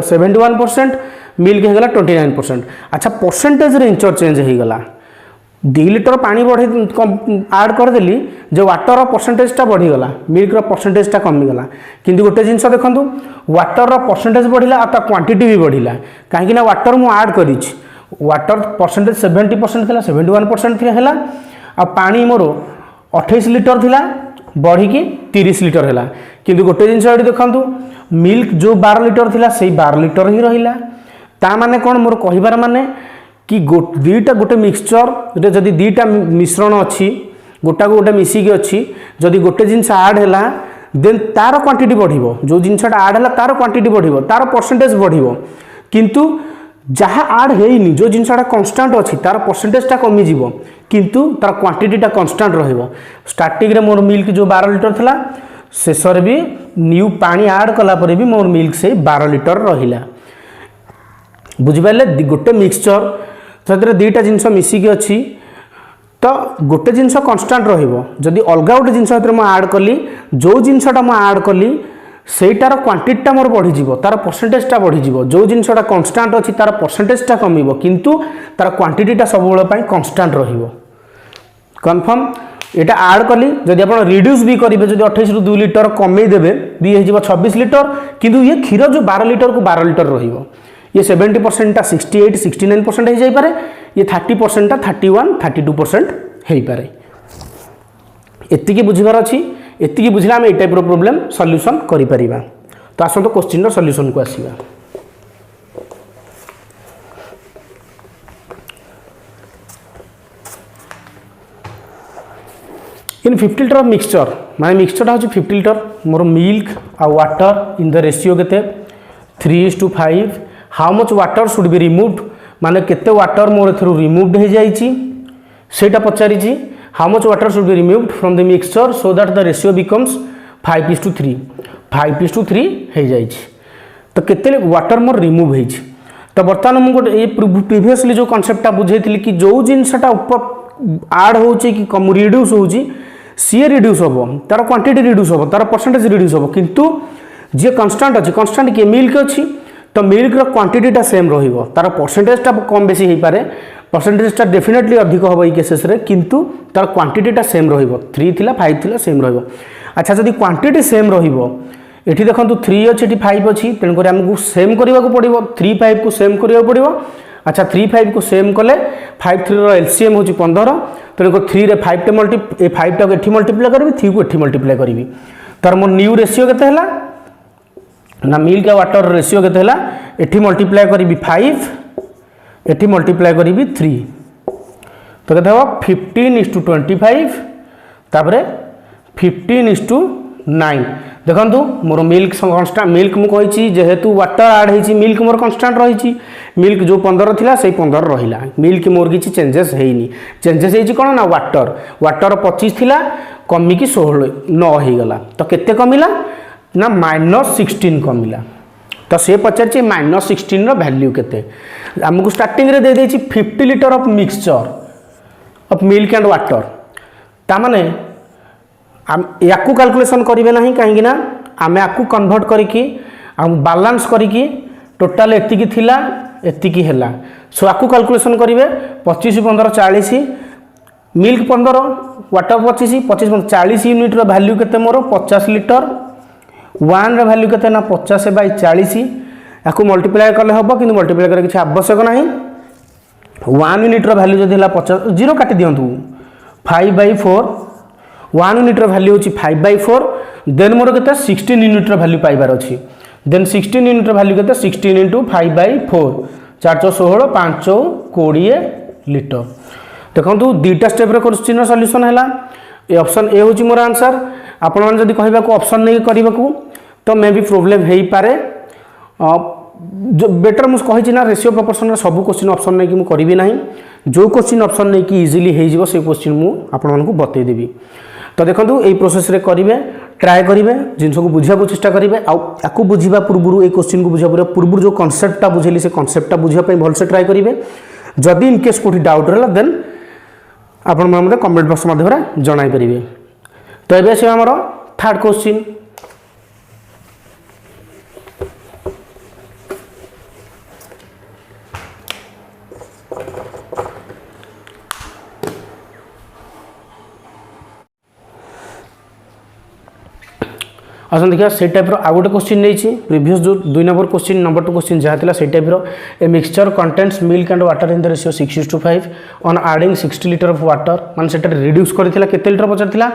71% मिल्क हो गला 29%। अच्छा परसेंटेज रे इंटरचेंज हो गला 2 लिटर पानी बढ़े ऐड कर देली जो वाटर परसेंटेज टा बढ़ी गला मिल्क रो परसेंटेज टा कमी गला किंतु गोटे जिंस देखंतु वाटर रो परसेंटेज बढ़िला आ ता क्वांटिटी भी बढ़िला काहे ना वाटर मु ऐड करिछि वाटर परसेंटेज 70% थिला 71% थिला हैला आ पानी मोर 28 लिटर थिला बढ़ी की 30 लिटर हैला किंतु गोटे जिंस एठी देखंतु मिल्क जो 12 लिटर थिला सेही 12 लिटर ही रहिला ता माने कोन मोर कहिबार माने कि दुईटा गोटे मिक्सचर जदि दुईटा मिश्रण अच्छी गोटा को गोटे मिसिकी अच्छी जदि गोटे जिनस ऐड है देन तार क्वांटिटी बढ़िबो जो जिनसटा ऐड है तार क्वांटिटी बढ़िबो तार परसेंटेज बढ़िबो किंतु जहाँ ऐड हेनी जो जिनसटा कांस्टेंट अच्छी तार परसेंटेज टा कमी जीवो किंतु तार क्वांटिटी टा कांस्टेंट रहिबो स्टार्टिंग रे मोर मिल्क जो 12 लिटर थिला शेष रे भी न्यू पानी ऐड कला परे भी मोर मिल्क से 12 लिटर रहिला बुझिपाले गोटे मिक्सचर से दुईटा जिनस मिसिकी अच्छी तो गोटे जिनस कन्स्टांट रहिबो जदि अलग गोटे जिनस ऐड कली जो जिनसटा मु ऐड कली सेटार क्वांटिटीटा मोर बढ़ी जीवो तार परसेंटेजटा बढ़ी जीवो जो जिनसटा कन्स्टांट अच्छी तार परसेंटेजटा कमिबो किंतु तार क्वांटिटीटा सब बेले पई कन्स्टांट रहिबो कन्फर्म एटा ऐड कली जदि आपण रिड्यूस भी करिवे जदि 28 रु 2 लिटर कमे देबे भी हे जीवो 26 लिटर किंतु ये क्षीर जो 12 लिटर को 12 लिटर रहिबो ये 70% टा 68 69% हो जाई पारे ये 30% टा 31 32% हो पारे एतिकी बुझिबार अछि एतिकी बुझिला हम ए टाइप रो प्रॉब्लम सॉल्यूशन करि परिबा तो आसंतो क्वेश्चन रो सॉल्यूशन को आसीबा इन 50 लिटर मिक्सचर माने मिक्सचर होची 50 लिटर मोर मिल्क आ वाटर इन द रेशियो केते 3:5 how much water should be removed माने केते वाटर मोर थ्रू रिमूव्ड हो जाइछि सेटा पचारिछि how much water should be removed from the mixture so that the ratio becomes 5:3 5:3 हो जाइछि तो केते वाटर मोर रिमूव होइछि तो बर्तमान मु गोटे प्रीवियसली जो कांसेप्टटा बुझैथिली कि जो जिनसटा ऐड होछि कि कम रिड्यूस होछि सी रिड्यूस होबो तार क्वांटिटी रिड्यूस होबो तार परसेंटेज रिड्यूस होबो किंतु जे कांस्टेंट अछि कांस्टेंट के मिल्क अछि तो मिल्क रो क्वांटिटीटा सेम रहिबो तार परसेंटेजटा कम बेसी हो पारे परसेंटेजटा डेफिनेटली अधिक होबो ई केसेस रे किंतु तार क्वांटिटीटा सेम रहिबो 3 थिला 5 थिला सेम रहिबो अच्छा जदि क्वांटिटी सेम रहिबो एठी देखंतु 3 अछि एठी 5 अछि तेन करी हमकु सेम करिवा को पड़िबो 3 5 को सेम करिवा पड़िबो अच्छा 3 5 को सेम कले 5 3 रो एलसीएम होची 15 तेन को 3 रे 5 टे ए 5 टा को एठी मल्टीप्लाई करबी 3 को एठी मल्टीप्लाई करबी तार मोर न्यू रेशियो केते हला ना मिल्क वाटर रेशियो केते हला एठी मल्टीप्लाई करबी 5 एठी मल्टीप्लाई करबी 3 तो केते हो 15:25 तापरे 15:9 देखंतु मोर मिल्क कांस्टेंट मिल्क मु कहिछि जेहेतु वाटर ऐड हेछि मिल्क मोर कांस्टेंट रहिछि मिल्क जो 15 थिला सेही 15 रहिला मिल्क मोर किछि चेंजेस हेइनी चेंजेस हेछि कोन ना वाटर वाटर 25 थिला कमी की 16 9 हे गला तो केते कमिला ना -16 कमिला तो से पचार -16 रो वैल्यू केते हमकु स्टार्टिंग रे दे देछि 50 litre of mixture of milk and water ता माने याकू कैलकुलेशन करेंगे ना कहीं आम याकू कन्वर्ट करके बालांस करके टोटाल एतिकी थिला एतिकी हैला सो याकू कैलकुलेशन करेंगे 25 15 40 मिल्क 15 वाटर 25 25 40 यूनिट रो वैल्यू केते मोर 50 लिटर 1 रो वैल्यू केते ना 50/40 या मल्टीप्लाए कले हम कि मल्टीप्लाए कर किसी आवश्यक ना 1 यूनिट्र भैल्यू जब है 50 जीरो काटी दिंतु 5/4 1 यूनिट्र भैल्यू हूँ 5/4 देन मोर के 16 यूनिट्र भैल्यू पाइबार अच्छी देन 16 यूनिट्र भैल्यू के 16 × 5/4 416 5 20 लिटर देखो दुईटा स्टेप्रे क्वेश्चन सल्यूशन है ये ऑप्शन ए हूँ मोर आंसर आपण मैंने जब कहवा ऑप्शन नहीं करने को तो मे भी प्रोब्लेम हो पारे जो बेटर मुझे कही ना रेशियो प्रपोर्शन सब क्वेश्चन ऑप्शन नहीं कि करी ना जो क्वेश्चन ऑप्शन नहीं कि इजिली हो से क्वेश्चन मुझे बतईदेवी तो देखो यही प्रोसेस रे करेंगे ट्राए करेंगे जिन को बुझा चेष्टा करेंगे आपको बुझा पूर्व ये क्वेश्चन को बुझा पूर्व जो कनसेप्टा बुझेली से कनसेप्टा बुझापी भलसे ट्राए करेंगे जदि इनकेस कौटी डाउट रहा देन आपण मतलब कमेंट बॉक्स माध्यम जन पारे तो ये आस आमर थर्ड क्वेश्चन अच्छा देखिए से टाइप आउ गोटे क्वेश्चन नहीं प्रीवियस जो 2 नंबर क्वेश्चन नंबर 2 क्वेश्चन जहाँ था से type a mixture contains milk and water in the ratio 6:5 on adding 60 litre of water मान से रिड्यूस करथिला केते लिटर पचारथिला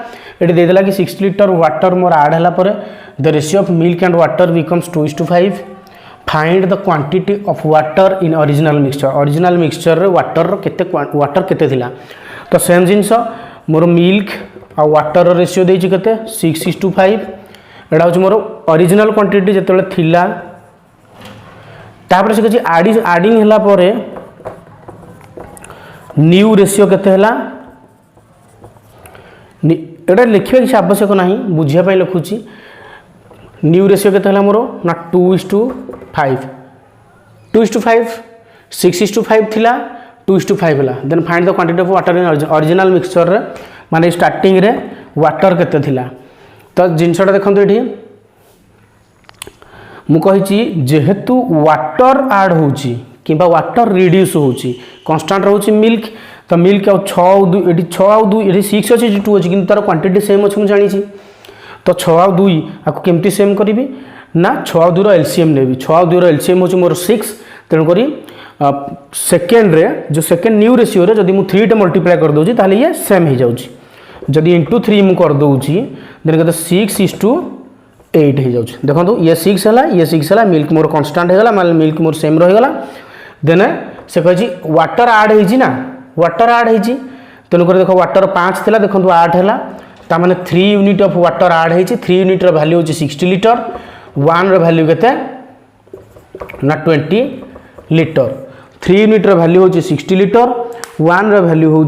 एटी देदेला कि 60 लिटर वाटर मोर ऐड हला परे the ratio of milk and water becomes 2:5 find the quantity of water in original mixture रे water केते थिला तो सेम जिनस मोर मिल्क आ वाटर रेशियो देछि केते 6:5 एटा हूँ मोर ओरिजिनल क्वांटिटी जिते थिला तापर से किसी आडिंग हला परे न्यू रेशियो केते हला एटा लिखिबा किसी आवश्यक नहीं बुझिया लिखुची न्यू रेशियो केते हला मोर ना 2:5 2:5 6:5 थिला 2:5 हला then find the quantity of water in original mixture रे माने स्टार्टिंग रे वाटर केते थिला तो जिनसटा देखो ये मुझे जेहेतु वाटर ऐड हो वाटर रिड्यूस हो कन्स्टाट रोचे मिल्क तो मिल्क 6 आउ 2 ये 6 अच्छे 2 अच्छी कि तार क्वांटिटी सेम अच्छे मुझे जानी तो 6 आउ 2 आपको केमती सेम करी ना 6 आउ 2 एलसीएम नेबी 6 आउ 2 एलसीएम हूँ मोर 6 तेणुक सेकेंड रे जो सेकेंड न्यू रेशियो रे जदि मुझे 3 टे मल्टीप्लाई कर दूसरी ताहले ये सेम हो जाऊँगी जदि इंटू 3 मुझे कर दूसरी देन कहते 6:8 हो जाऊँ देखो ये 6 है ये 6 है मिल्क मोर कन्स्टाट होगा मतलब मिल्क मोर सेम रहीगला देन से कही वाटर ऐड होना वाटर ऐड हो तेणुक देख वाटर 5 थी देखो 8 है ताने 3 यूनिट ऑफ वाटर ऐड हो 3 यूनिट वैल्यू हूँ 60 लिटर 1 वैल्यू के ना 20 लिटर 3 यूनिट वैल्यू हूँ 60 लिटर 1 वैल्यू हूँ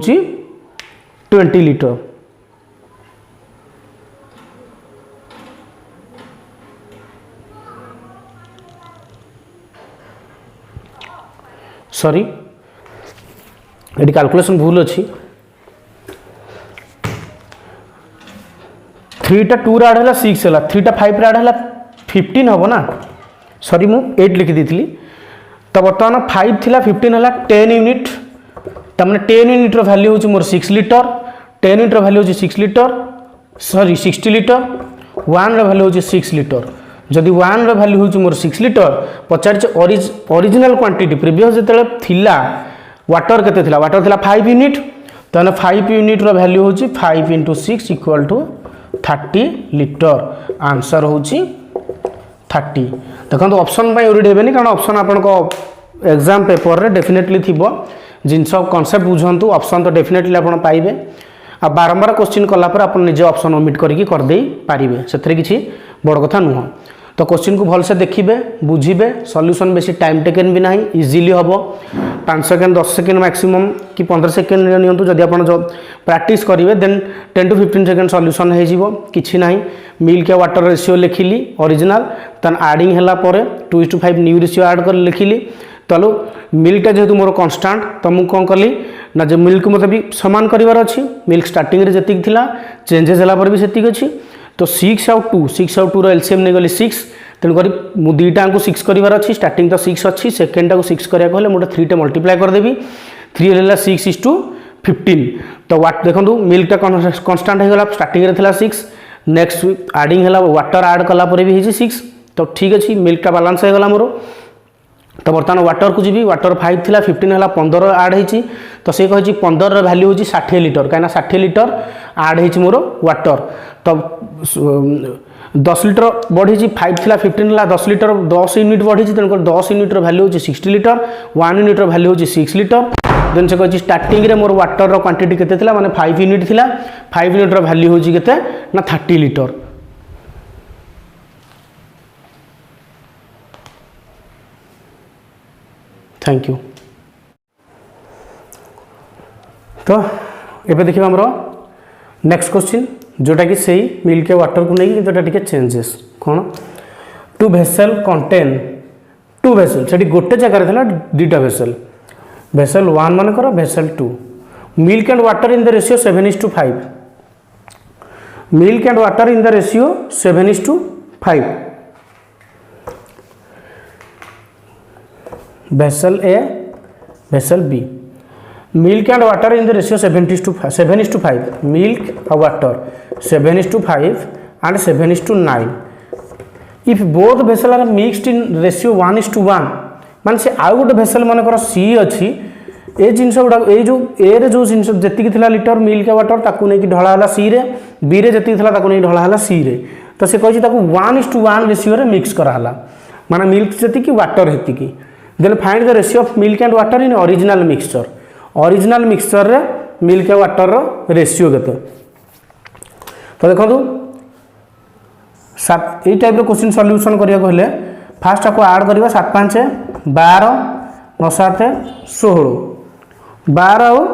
20 लिटर सॉरी ये कैलकुलेशन भूल अच्छी 3 टा 2 ऐड है 6 है 3 टा 5 ऐड है 15 हम ना सॉरी मु 8 लिखी थी तो बर्तमान 5 थी 15 है 10 यूनिट तमें 10 यूनिट वैल्यू हूँ मोर 6 लिटर 10 यूनिट वैल्यू हूँ 6 लिटर सॉरी 60 लिटर 1 वैल्यू हूँ 6 लिटर जदि 1 वैल्यू हूँ मोर 6 लिटर पचार ओरिजिनल क्वांटिटी प्रीवियस जो थिला वाटर केते थिला वाटर थिला 5 यूनिट तो 5 यूनिट रो वैल्यू हूँ 5 × 6 = 30 लिटर आंसर हूँ 30 देखो ऑप्शन ओरिड हेनी कारण ऑप्शन आपन एग्जाम पेपर रे डेफिनेटली थिबो जिनस कॉन्सेप्ट बुझंतु ऑप्शन तो डेफिनेटली आपन पाइबे आ बारंबार क्वेश्चन कला पर आप निजे ऑप्शन ओमिट करके कर दे पारिबे से किसी बड़ कथा नुह तो क्वेश्चन को भलसे देखिए बुझे सॉल्यूशन बेसी टाइम टेकन भी ना इजिली हम 5 सेकेंड 10 सेकेंड मैक्सिमम कि 15 सेकेंड नियंतु जदि आप जो प्रैक्टिस करेंगे देन 10 to 15 सेकेंड सॉल्यूशन हो किसी ना मिल्क या वाटर रेशियो लिखिली ओरिजिनल तन एडिंग है 2:5 न्यू रेशियो ऐड कर लिखिली तो मिल्कटा जेहेतु मोर कन्स्टाट तो मुझे कौन कली ना जो मिल्क मत भी सामान करार अच्छी मिल्क स्टार्टिंग जी थी चेंजेस है भी से अच्छी तो 6 आउ 2 एलसीएम नहीं गली 6 तेणुक मुझे दुईटा को 6 करार अच्छी स्टार्टिंग तो 6 अच्छी सेकेंड टाक 6 कराया मुझे 3 टे मल्टीप्लाई करदेवी 3 है 6:15 तो देखो मिल्कटा कन्स्टाट होगा स्टार्टिंग रे 6 नेक्स्ट एडिंग है वाटर ऐड कलापर भी 6 तो ठीक अच्छे मिल्कटा बालांस होगा मोर तो बर्तमान वाटर को जी वाटर 5 थिला 15 है 15 आड होती तो सी कही 15 वैल्यू हूँ 60 लिटर कहीं 60 लिटर आड हो मोर वाटर तो 10 लिटर बढ़ी 5 थिला 15 है 10 लिटर 10 यूनिट बढ़ी तेणुक 10 यूनिट वैल्यू हूँ 60 लिटर 1 यूनिट वैल्यू हूँ 6 लिटर देन से कही स्टार्टिंग रे मोर वाटर क्वांटिटी केते थिला माने 5 यूनिट थिला 5 यूनिट वैल्यू हूँ केते ना 30 लिटर। Thank you. तो ये देखिए आमर नेक्स्ट क्वेश्चन जोटा कि सही मिल्क वाटर को नहीं कि चेंजेस कौन two vessel contain two vessel से गोटे जगार था दुटा भेसल भेसल 1 मान कर vessel 2 milk and water in the ratio 7:5 milk and water in the ratio 7:5 vessel A vessel B milk and water in the ratio 7:5 milk and water 7:5 and 7:9 if both vessel are mixed in ratio 1:1 मान से आउ गोटे vessel मनकर सी अच्छी ए जिनस गुड़ा ये जो ए रे जो जिनस जी लिटर मिल्क वाटर ताकू नहीं ढलाला सी रे बी रे जी नहीं ढलाला सी रे तो से कही 1:1 रेशियो रे मिक्स कराला माने मिल्क जी वाटर हेती then find the ratio of milk and water in original mixture रे मिल्क एंड वाटर रो रेशियो केते तो देखो सात ए टाइप रो क्वेश्चन सॉल्यूशन करिया कहले फास्ट आपको ऐड करबा 7 5 12 9 7 16 12 और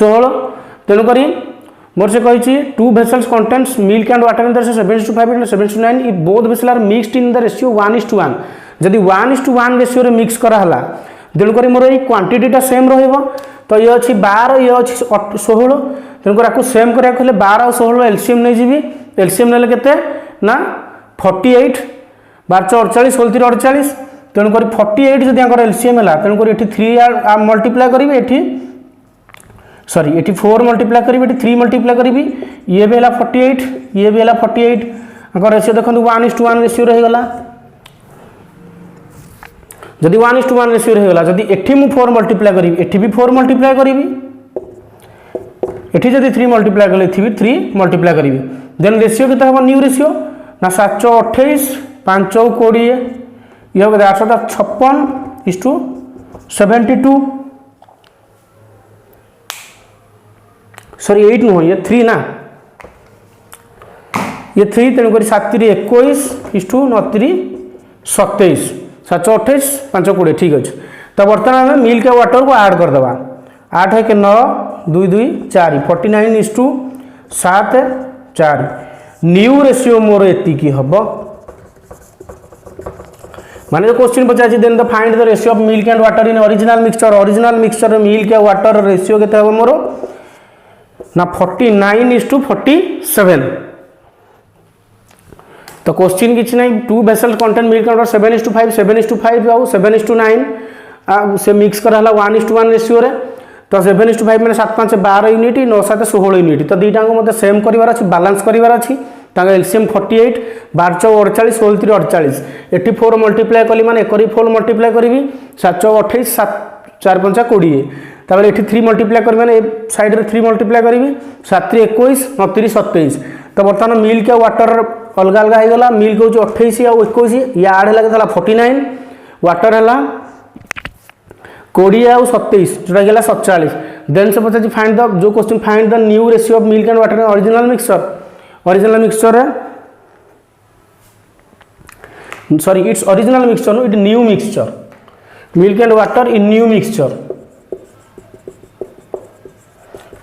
16 तेणु करी मोर से कही 2 vessels contains milk and water in the ratio 7:5 and 7:9 if both vessels are mixed in the ratio 1:1 जदि 1:1 रेशियो रे मिक्स कराला तेणुक मोर ये क्वांटिटीटा सेम रहिबो तो ये अच्छी 12 ये अच्छी 16 तेणुक आपको सेम करा 12 और 16 एलसीएम नहीं जी एलसीएम नेले केते ना 48 12 48 16 48 तेणुक 48 जदि एलसीएम है तेणुक ये 3 मल्टीप्लाई करी ये सॉरी ये 4 मल्टीप्लाई करी ये 3 मल्टीप्लाई करी ये भी है 48 ये भी है 48 अगर रेशियो देखो 1:1 रेशियो रहीगला जदि 1:1 रेशियो रहीगला जदि एठी मु 4 मल्टीप्लाई करी एठी भी 4 मल्टीप्लाई करी एठी जदि 3 मल्टीप्लाई कले एठी भी 3 मल्टीप्लाई करी देन रेशियो केते हम न्यू रेशियो ना 7 28 5 20 ये हो 856:72 सॉरी 8 नुह ये 3 ना ये 3 तेणुक 7 21 9 27 7 28 5 20 ठीक अच्छे तो बर्तमान आम मिल्क वाटर को ऐड करदे 8 1 9 2 2 4 49:7 4 न्यू रेशियो मोर एतिकी हम माने जो क्वेश्चन पचार then the find the ratio of milk and water in original mixture milk and water ratio केते हम मोर ना 49:47 तो क्वेश्चन किसी ना 2 vessels contain milk and water 7:5 7:5 आउ 7:9 से मिक्स कराला 1:1 रेशियो रे तो 7:5 मैंने 7 5 12 यूनिट 9 7 16 यूनिट तो दुईटा मत सेम करार अच्छी बालांस करार अच्छी एलसीएम 48 12 48 16 3 48 एटी 4 मल्टीप्लाई कली माने 4 मल्टीप्लाई करी 7 28 7 4 5 20 तापर एटी 3 मल्टीप्लाई करी माने साइड रे 3 मल्टीप्लाई करी 7 3 21 9 3 27 तो बर्तमान मिल्क और वाटर अलग अलग हो गला मिल्क हूँ 28 और 21 ये आड है 49 वाटर है 20 और 27 जोटा गला 47 देन से पचार फाइंड द जो question find the new ratio of milk and water in original mixture sorry it's original mixture no it new mixture milk and water in new mixture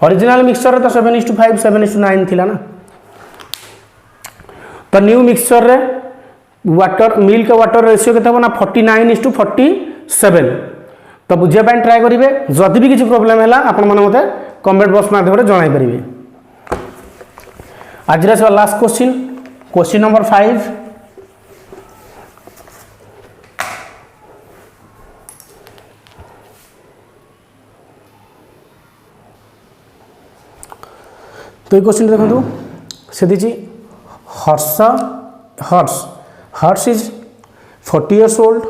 original mixture तो 7:5 7:9 थिला ना तो new mixture रे water milk water ratio केते ना 49:47 तो बुझे pine try करिवे जदि भी किसी प्रॉब्लम हैला आपण माने मते कमेंट बॉक्स माध्यम रे जणाई परिवे। आज रे लास्ट क्वेश्चन नंबर 5 तो ये क्वेश्चन देखो से दीजिए हर्ष is 40 years old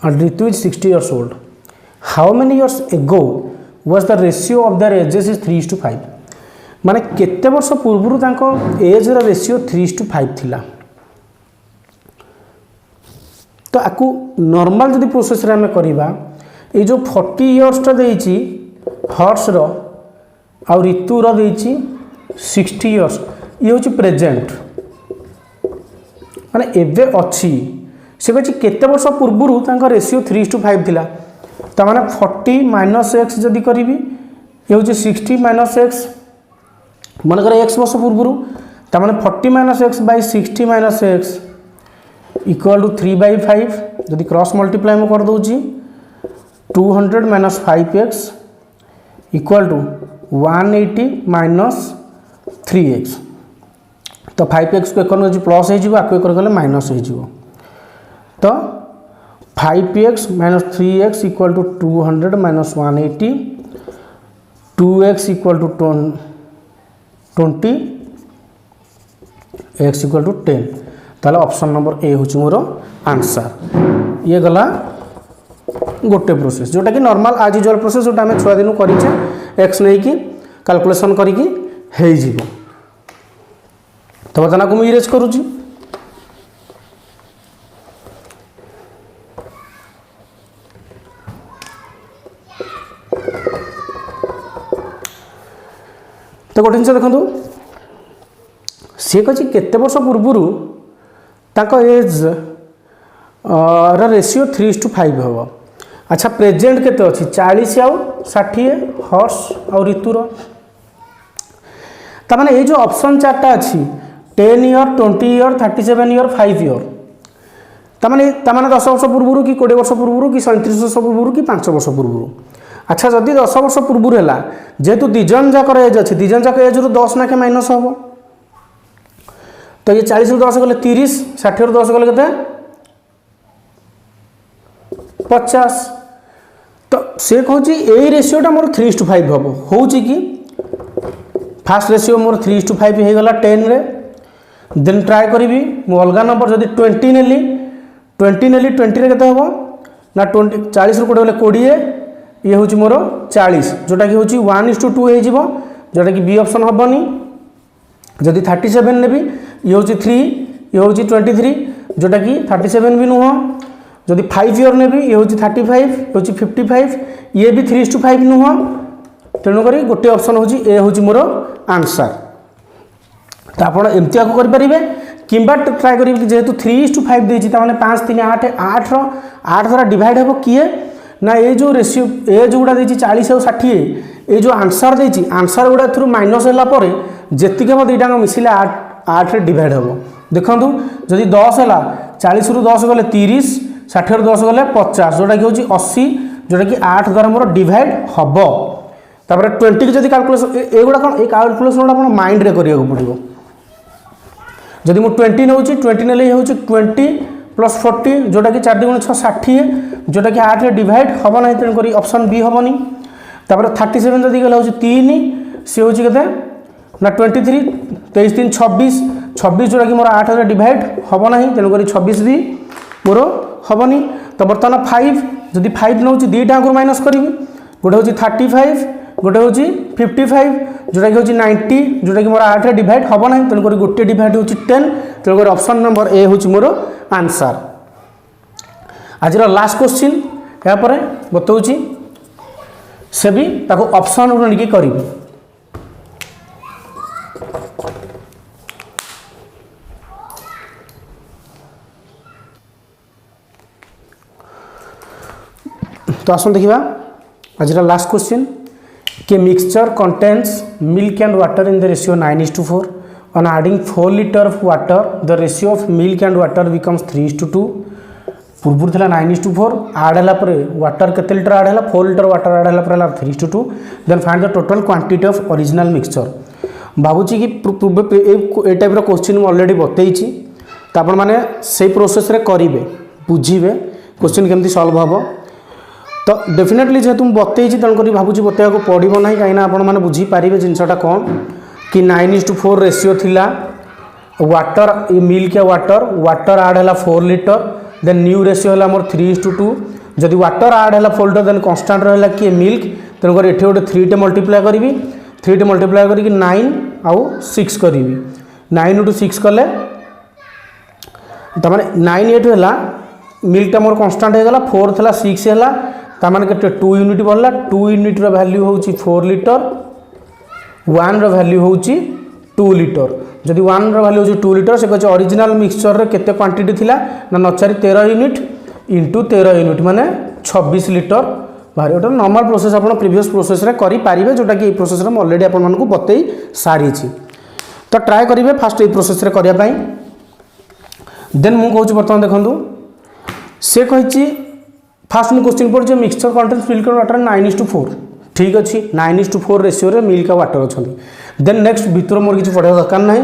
and Ritu is 60 years old. How many years ago was the ratio of their ages is 3:5? माने केते वर्ष पूर्व तांको एज रा रेशियो 3:5 थिला। तो आकु नॉर्मल जदि प्रोसेस रे हमें करिबा ए जो 40 इयर्स टा देइची हर्ष रो आ ऋतु रो देइची 60 इयर्स, ये होची प्रेजेंट माने एबे अछि से कहछि केते वर्ष पूर्व तांको रेशियो 3:5 थिला। त माने 40 माइनस x जदि करिवि ये होची 60 माइनस x मन कर x वर्ष पूर्व त माने 40 minus x by 60 minus x equal to 3/5 जदि क्रॉस मल्टीप्लाई में कर दोची 200 minus 5x equal to 180 minus 3x। तो 5x को एक प्लस हो आको गले माइनस हो तो 5x minus 3x equal to 200 minus 180 2x equal to 20 x equal to 10। ताले ऑप्शन नंबर ए हूँ मोर आंसर। ये गला गोटे प्रोसेस जोटा कि नॉर्मल आज यूजुअल प्रोसेस जोटा आम छुआ दिन करें एक्स नहीं कि कैलकुलेशन करिकी हो जीवो। तो बर्तमान को मुझे इरेज करुँची तो गोटे जिन देखो सी कही केते वर्ष पूर्व ताको एज रेशियो 3:5 हम। अच्छा प्रेजेंट केते अच्छी 40 आउ 60 हर्ष आउ ऋतुर ताने ये जो ऑप्शन चार्टा अच्छी 10 ईयर 20 ईयर 37 ईयर 5 ईयर ताने 10 वर्ष पूर्व कि 20 वर्ष पूर्व कि 37 वर्ष पूर्व कि 5 वर्ष पूर्व। अच्छा जदि 10 वर्ष पूर्व है जेहेतु दिजन जाक एज अच्छी दिजन जाक एज रू 10 नाखे माइनस हम तो ये 40 रू 10 गले 30 60 रू 10 गले के 50 तो से कहूँ यही रेशियोटा मोर 3:5 हम हो कि फास्ट रेशियो मोर 3:5 हो गला 10 रे देन ट्राए करी मु अलग नंबर जब 20 नेली 20 रे केते हम ना 20 40 रू कोड़े गले 20 ये हूँ मोर 40 जोटा कि हूँ 1:2 हो जोटा कि बी ऑप्शन हेनी। जदि 37 नेबी ये हूँ 3 ये हूँ 23 जोटा कि 37 भी नुह। जदि 5 ईयर नेबी ये हूँ 35 ये हूँ 55 ये भी 3:5 नुह। तेणुक गोटे ऑप्शन हूँ ए हूँ मोर आंसर। तो आप एमती आपको करेंगे कि ट्राए करेंगे जेहेतु 3:5 देती 5 3 8 8 द्वारा डिवाइड हम किए ना ये जो रेशियो एज गुड़ा देती 40 और 60 ये जो आंसर देती आंसर गुड़ा थ्रू माइनस होगापर जी हम दुईटा मिसिले 8 डिवाइड हम। देखो जदि 10 है 40 रू 10 गले 30 60 रू 10 गले 50 जोटा कि हूँ 80 जोटा कि 8 द्वारा मोर डिवाइड हम। तापर 20 की जब कैलकुलेसन एगुड़ा कौन ये कैलकुलेसन आप माइंड रे करिया पड़ो। जदि मु 20 नौ 20 ने हूँ 20 प्लस 40 जोटा कि 4 × 6 60 जोटा कि 8 डिवाइड हम ना तेणुक ऑप्शन बी हेनी। तापर 37 जदि गला हूँ 3 सी हूँ के ना 23 23 3 26 26 जोटा कि मोर 8 डिवाइड हम ना तेणुक 26 भी मोर हेनी। तो बर्तमान 5 जदि 5 नौ दुईटा माइनस करी गोटे हूँ 35 गोटे हूँ 55 जोटा कि हूँ 90 जोटा कि मोर 8 डिवाइड हम ना तेणुक गोटे डिवाइड हूँ 10 तेणुक ऑप्शन नंबर ए हूँ मोर आंसर। आज लास्ट क्वेश्चन यापर बताऊँ से भी ताको ऑप्शन नहीं करी। तो आसन देखा आज लास्ट क्वेश्चन के mixture contains milk and water in the ratio 9:4 on adding 4 liter of water the ratio of milk and water becomes 3:2 पूर्व था 9:4 आड है वाटर के लिटर आड है 4 लिटर वाटर आड है 3:2 then find the total quantity of original mixture. भावुची कि type question already बतई तो आपण मैंने से प्रोसेस रे करेंगे बुझे क्वेश्चन केमती सॉल्व हम। तो डेफिनेटली जेहेतु बतई तेणुक भावुची बतवा पड़ो ना कहीं आपने बुझीपारे जिनसा कौन कि 9:4 रेशियो थिला वाटर मिल्क या वाटर वाटर आड है 4 लिटर देन न्यू रेशियो है मोर 3:2 जदि वाटर आड है फोल्डर देन कन्स्टाट रहा किए मिल्क तेणुक ये गोटे 3 टे मल्टीप्लाए करी 3 टे मल्टीप्लाए करके 9 आउ 6 करी 9 × 6 कले तमाने 9 एट है मिल्कटा मोर कन्स्टाट होगा 4 था 6 है तमाने के 2 यूनिट बढ़ला 2 यूनिट वैल्यू हूँ 4 लिटर 1 वैल्यू हूँ 2 लिटर जदि 1 वैल्यू हूँ 2 लिटर से कहे ओरिजिनल मिक्सचर केते क्वांटिटी थिला ना नचारी 13 यूनिट इंटू 13 यूनिट माने 26 लिटर बाहर गोटे नॉर्मल प्रोसेस आप प्रीवियस प्रोसेस रे करि पारिबे जोटा कि प्रोसेस रे ऑलरेडी आपन मानकु बतई सारी तो ट्राए करेंगे फास्ट ये प्रोसेस रे करिया पई देन मु कहूँ बर्तमान देखूँ से कही फास्ट मुझे क्वेश्चन पढ़े mixture contains milk and water 9:4 ठीक अच्छे 9:4 रेशियो रे मिल्क और वाटर अच्छा देन नेक्स्ट भितर मोर किसी पढ़ा दरकार ना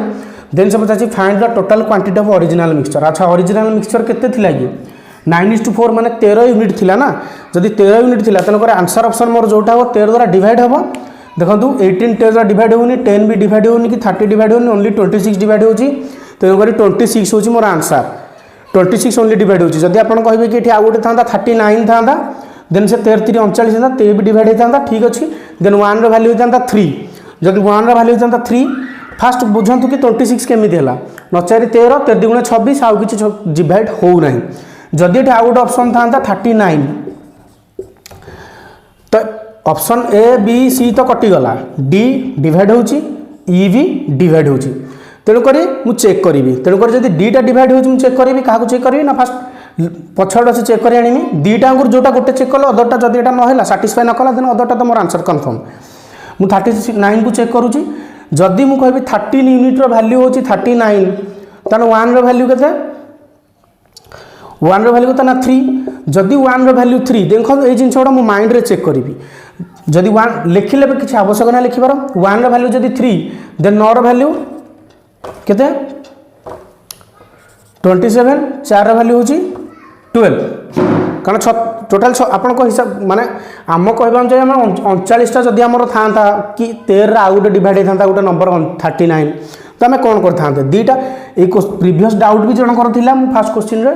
देन से पचार find the total quantity of original mixture अच्छा ओरिजिनल मिक्सचर केते थिला कि 9:4 माने 13 यूनिट थिला ना जदि 13 यूनिट थिला तेन आंसर ऑप्शन मोर जोटा हो 13 द्वारा डिवाइड हम देखो 18 10 द्वारा डिवाइड होनी 10 भी डिवाइड होनी कि 30 डिवाइड होनी ओनली 26 डिवाइड होची तेणुक 26 होची मोर आंसर 26 ओनली डिवाइड होची जदि आपन कहबे कि एठी आ गोटे था 39 था देन से 13 3 39 था ते भी डिवाइड होता ठीक अच्छे देन 1 रो वैल्यू होता 3 जदि 1 रो वैल्यू होता 3 फास्ट बुझंतु कि 26 केमिति हला नचारी 13 13 दुगुणे 26 आउ किछि डिवाइड हो नाही जदि एठी आ गोटे ऑप्शन था 39 तो ऑप्शन ए बी सी तो कटि गला डी डिवाइड होची ई भी डिवाइड होची तेणुक मुझे चेक करी तेणुक जब दीटा डिवाइड हो चेक करी क्या चेक करी ना फास्ट पछड़ से चेक कर आनी दीटा जोटा गोटे चेक कल अदरटा जब यहाँ ना साटिस्फाई न कला देन अदरटा तो मोर आंसर कन्फर्म मु 39 को चेक करुँची जदि मु कहि 13 यूनिट वैल्यू हो 39 ताने 1 वैल्यू के 1 वैल्यू के ना 3 जदि 1 वैल्यू 3 देखो ये जिन गुड़ा मु माइंड रे चेक करी जदि 1 लिखिले किसी आवश्यक ना लिखिबार 1 वैल्यू जदि 3 देन 9 वैल्यू केते 27 4 वैल्यू होची 12 कारण टोटाल आपण हिसाब माने आम कहबा चाहिए 39टा जदि आमर था कि 13 आउ गोटे डिवाइड होता गोटे नंबर 39 तो आम कौन करते दीटा ये प्रीवियस डाउट भी जनकर थिला फास्ट क्वेश्चन रे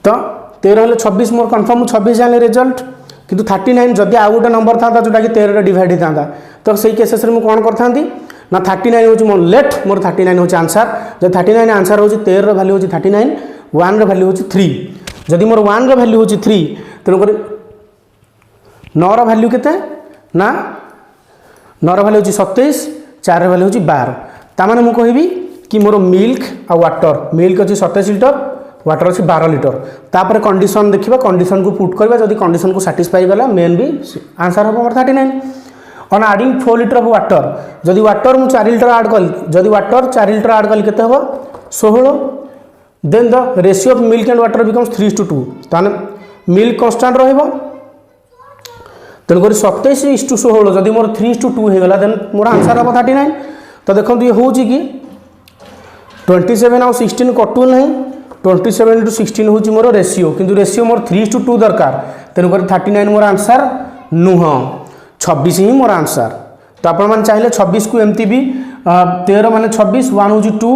तो 13 26 मोर कन्फर्म 26 जाने रिजल्ट किंतु 39 जदि आउ गोटे नंबर था जोटा कि 13 डिवाइड होता तो सही केसेस रे कौन करता ना 39 हूँ मोर लेट मोर 39 हूँ आंसर जब 39 आंसर हूँ 13 वैल्यू हूँ 39 1 वैल्यू हूँ 3 जदि मोर 1 वैल्यू हूँ 3 तेणुक 9 वैल्यू केते ना 9 वैल्यू हूँ 27 4 वैल्यू हूँ 12 तामाने मु कहबी कि मोर मिल्क आ वाटर मिल्क अच्छी 27 लिटर वाटर अच्छी 12 लिटर तापर कंडीशन देखा कंडीशन को पुट करवा जदि कंडीशन को साटिस्फाई गला मेन भी आंसर हम 39 ऑन आडिंग 4 लिटर ऑफ वाटर जदि वाटर मु 4 लिटर ऐड कल जदि वाटर 4 लिटर ऐड कल केते हो 16 then the ratio of milk and water becomes 3:2 ताने मिल्क कांस्टेंट रहइबो तेणुक 27:16 जदि मोर 3:2 हो गला देन मोर आंसर हम 39 तो देखो ये हूँ कि 27 आउ 16 कटू नहीं 27 × 16 हूँ मोर रेशियो किंतु रेशियो मोर 3:2 दरकार तेणुक 39 मोर आंसर नुह 26 ही मोर आंसर तो आपण मैंने चाहिए 26 को एमती भी 13 माने 26 1 हूँ 2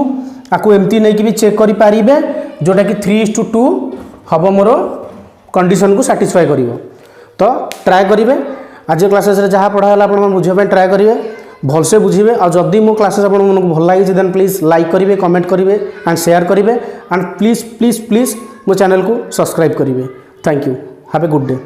आपको एमती नहीं भी चेक करें जोटा कि 3:2 हम मोर कंडीशन को साटिस्फाई कर तो ट्राए करेंगे आज क्लासेस जहाँ पढ़ाला आप बुझापी ट्राए करेंगे भलसे बुझे और जदि मो क्लासेस आप भल लगी देन प्लीज लाइक करेंगे कमेंट करेंगे एंड शेयर करेंगे एंड प्लीज प्लीज प्लीज मो चैनल को सब्सक्राइब करेंगे thank you have a good day.